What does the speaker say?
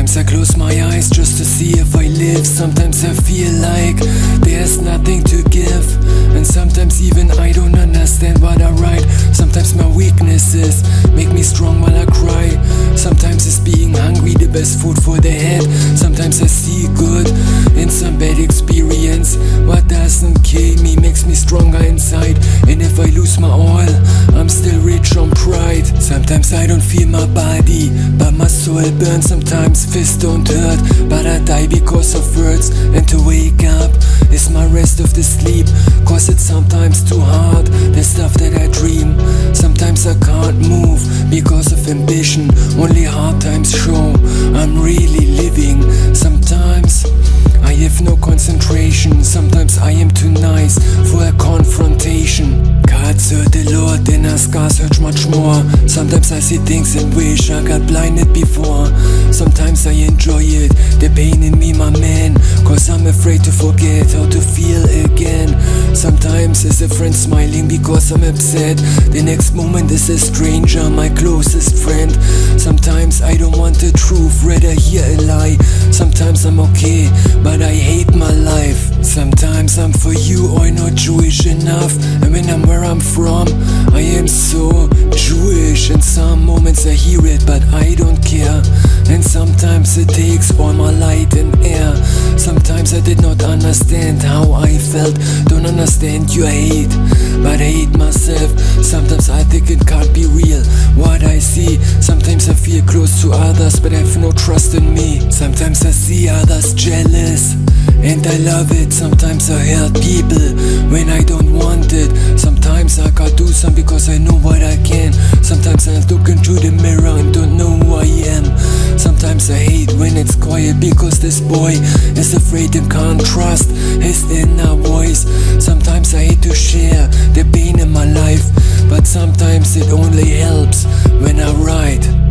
Sometimes I close my eyes just to see if I live. Sometimes I feel like there's nothing to give, and sometimes even I don't understand what I write. Sometimes my weaknesses make me strong while I cry. Sometimes it's being hungry the best food for the head. Sometimes I see good in some bad experience. What doesn't kill me makes me stronger inside. And if I lose my all, I'm still rich on pride. Sometimes I don't feel my body, but my soul burns. Sometimes fists don't hurt, but I die because of words. And to wake up is my rest of the sleep, cause it's sometimes too hard, the stuff that I dream. Sometimes I can't move because of ambition. Only hard times show I'm really living. Sometimes I have no concentration. Sometimes I am too nice for a confrontation. God serve the Lord, then our scars hurt much more. Sometimes I see things and wish I got blinded before. Sometimes I enjoy it, the pain in me, my man, cause I'm afraid to forget how to feel again. Sometimes it's a friend smiling because I'm upset. The next moment is a stranger, my closest friend. Sometimes I don't want the truth, rather hear a lie. Sometimes I'm okay, but I hate my life. Sometimes I'm for you or not Jewish enough, and when I'm where I'm from, I am so Jewish. In some moments I hear it, but I don't care. And sometimes it takes all my light and air. Sometimes I did not understand how I felt. Don't understand your hate, but I hate myself. Sometimes I think it can't be real what I see. Sometimes I feel close to others, but I have no trust in me. Sometimes I see others jealous, and I love it. Sometimes I hurt people when I don't want it. Sometimes I can't do something because I know what I can. Sometimes I look into the mirror and don't know who I am. Sometimes I hate when it's quiet because this boy is afraid and can't trust his inner voice. Sometimes I hate to share the pain in my life, but sometimes it only helps when I write.